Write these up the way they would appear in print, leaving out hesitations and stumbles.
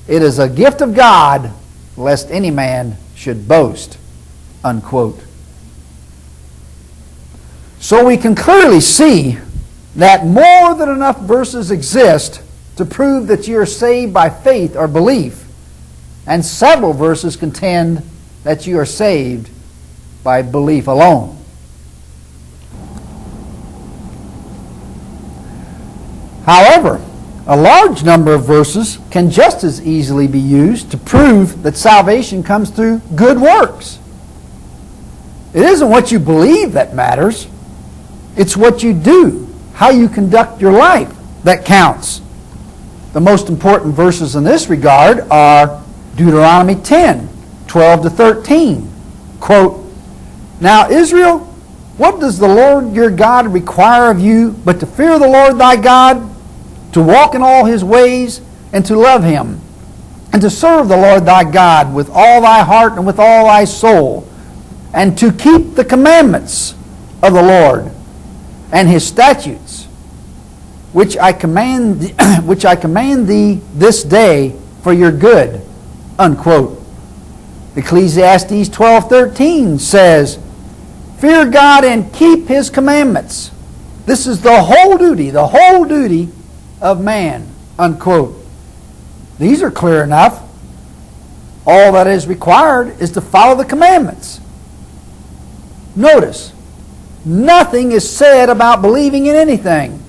It is a gift of God, lest any man should boast. Unquote. So we can clearly see that more than enough verses exist to prove that you are saved by faith or belief, and several verses contend that you are saved by belief alone. However, a large number of verses can just as easily be used to prove that salvation comes through good works. It isn't what you believe that matters. It's what you do, how you conduct your life, that counts. The most important verses in this regard are Deuteronomy 10, 12 to 13. Quote, "Now Israel, what does the Lord your God require of you but to fear the Lord thy God, to walk in all his ways, and to love him, and to serve the Lord thy God with all thy heart and with all thy soul, and to keep the commandments of the Lord and his statutes, which I command thee this day for your good." Unquote. Ecclesiastes 12:13 says, "Fear God and keep his commandments. This is the whole duty of man." Unquote. These are clear enough. All that is required is to follow the commandments. Notice, nothing is said about believing in anything.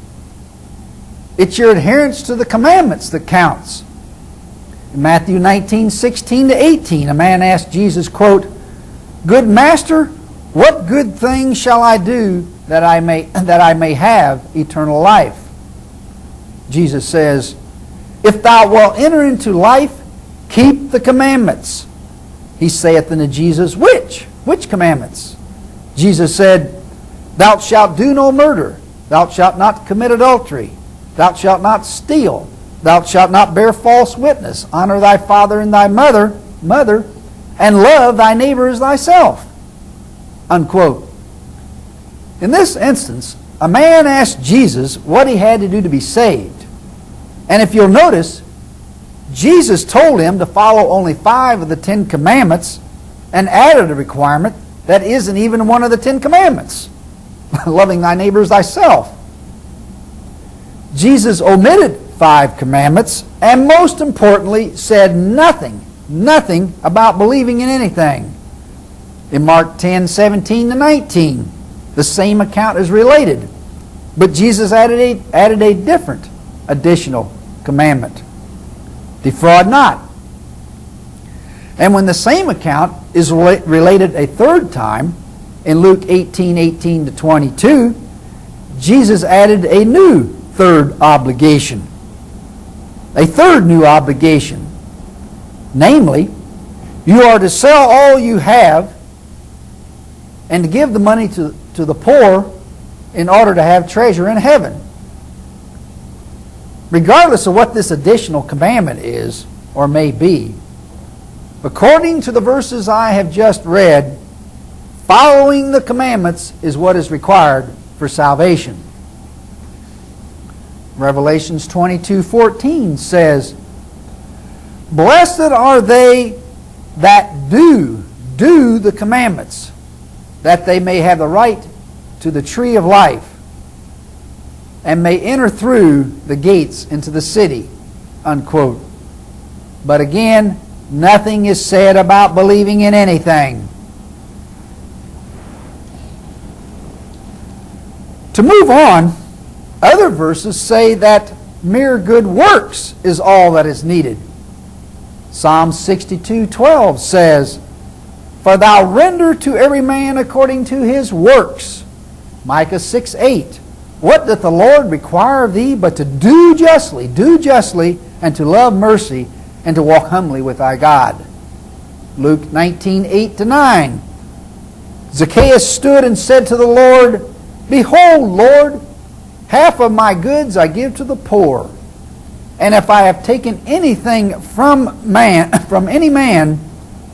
It's your adherence to the commandments that counts. In Matthew 19:16 to 18, a man asked Jesus, quote, "Good master, what good thing shall I do that I may have eternal life?" Jesus says, "If thou wilt enter into life, keep the commandments." He saith unto Jesus, Which commandments? Jesus said, "Thou shalt do no murder. Thou shalt not commit adultery. Thou shalt not steal. Thou shalt not bear false witness. Honor thy father and thy mother, and love thy neighbor as thyself." Unquote. In this instance, a man asked Jesus what he had to do to be saved. And if you'll notice, Jesus told him to follow only 5 of the 10 commandments and added a requirement that isn't even one of the 10 commandments. Loving thy neighbor as thyself. Jesus omitted 5 commandments and most importantly said nothing about believing in anything. In Mark 10:17 to 19, the same account is related, but Jesus added a different additional commandment. Defraud not. And when the same account is related a third time, in Luke 18:18 to 22, Jesus added a new third obligation. A third new obligation. Namely, you are to sell all you have and to give the money to the poor in order to have treasure in heaven. Regardless of what this additional commandment is or may be, according to the verses I have just read, following the commandments is what is required for salvation. Revelations 22:14 says, "Blessed are they that do the commandments, that they may have the right to the tree of life, and may enter through the gates into the city." Unquote. But again, nothing is said about believing in anything. To move on, other verses say that mere good works is all that is needed. Psalm 62:12 says, "For thou render to every man according to his works." Micah 6:8, "What doth the Lord require of thee but to do justly, and to love mercy, and to walk humbly with thy God?" Luke 19:8 to 9, "Zacchaeus stood and said to the Lord, Behold, Lord, half of my goods I give to the poor. And if I have taken anything from any man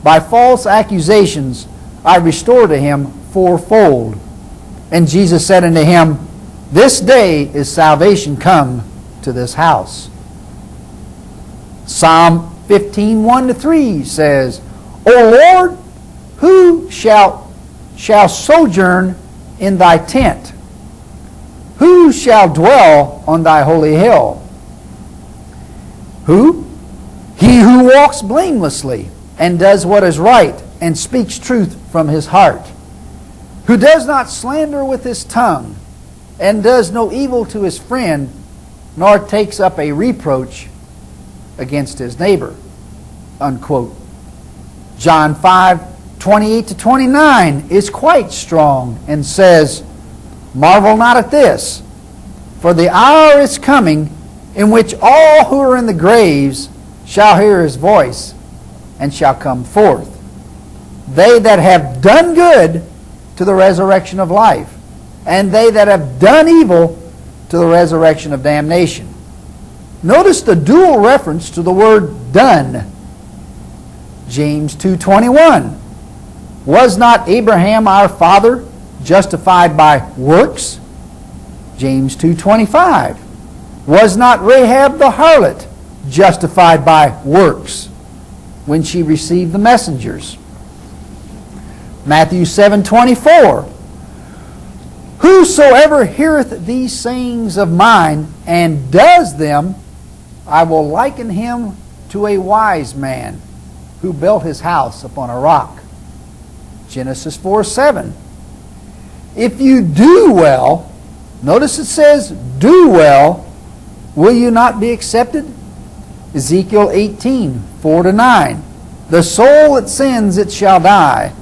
by false accusations, I restore to him fourfold. And Jesus said unto him, This day is salvation come to this house." Psalm 15, 1-3 says, O Lord, who shall sojourn in thy tent? Who shall dwell on thy holy hill? Who? He who walks blamelessly and does what is right and speaks truth from his heart. Who does not slander with his tongue and does no evil to his friend, nor takes up a reproach against his neighbor. Unquote. John 5:28-29 is quite strong and says, Marvel not at this, for the hour is coming in which all who are in the graves shall hear his voice and shall come forth. They that have done good to the resurrection of life, and they that have done evil to the resurrection of damnation. Notice the dual reference to the word done. James 2:21. Was not Abraham our father justified by works? James 2:25. Was not Rahab the harlot justified by works when she received the messengers? Matthew 7:24. Whosoever heareth these sayings of mine and does them, I will liken him to a wise man who built his house upon a rock. Genesis 4:7. If you do well, notice it says, do well, will you not be accepted? Ezekiel 18:4-9. The soul that sins, it shall die.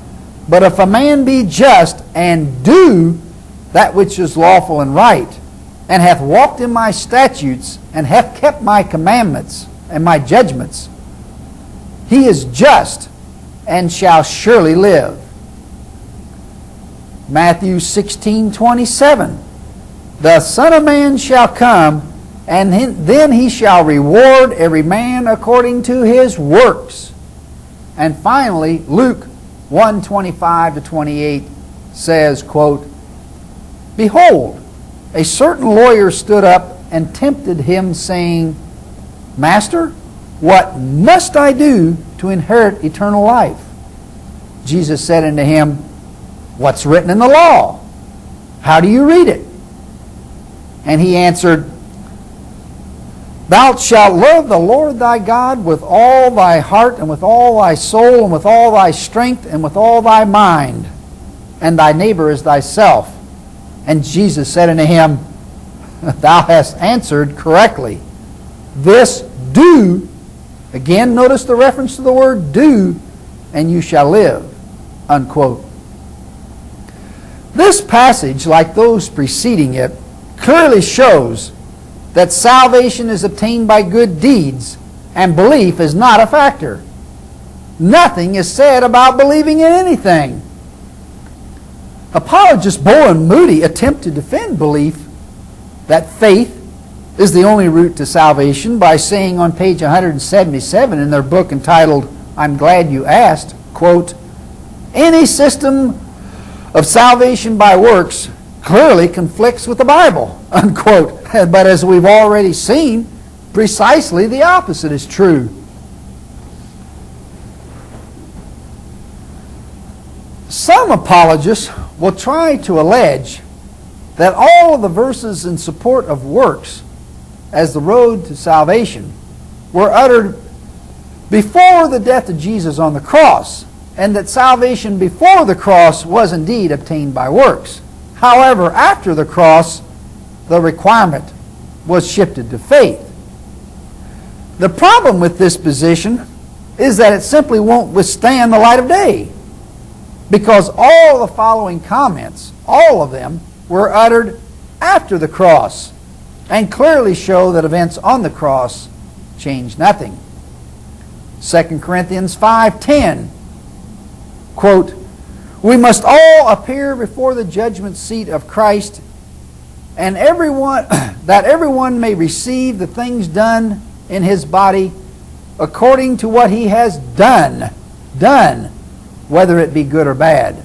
But if a man be just and do that which is lawful and right, and hath walked in my statutes, and hath kept my commandments and my judgments, he is just and shall surely live. Matthew 16:27. The Son of Man shall come, and then he shall reward every man according to his works. And finally, Luke 1:25-28 says, quote, Behold, a certain lawyer stood up and tempted him, saying, Master, what must I do to inherit eternal life? Jesus said unto him, What's written in the law? How do you read it? And he answered, Thou shalt love the Lord thy God with all thy heart, and with all thy soul, and with all thy strength, and with all thy mind, and thy neighbor as thyself. And Jesus said unto him, Thou hast answered correctly. This do, again notice the reference to the word do, and you shall live. Unquote. This passage, like those preceding it, clearly shows that salvation is obtained by good deeds and belief is not a factor. Nothing is said about believing in anything. Apologist Bowen Moody attempt to defend belief that faith is the only route to salvation by saying on page 177 in their book entitled I'm Glad You Asked, quote, Any system of salvation by works clearly conflicts with the Bible, unquote. But as we've already seen, precisely the opposite is true. Some apologists will try to allege that all of the verses in support of works as the road to salvation were uttered before the death of Jesus on the cross, and that salvation before the cross was indeed obtained by works. However, after the cross, the requirement was shifted to faith. The problem with this position is that it simply won't withstand the light of day, because all the following comments, all of them, were uttered after the cross and clearly show that events on the cross changed nothing. 2 Corinthians 5:10, quote, We must all appear before the judgment seat of Christ, and that everyone may receive the things done in his body according to what he has done, whether it be good or bad.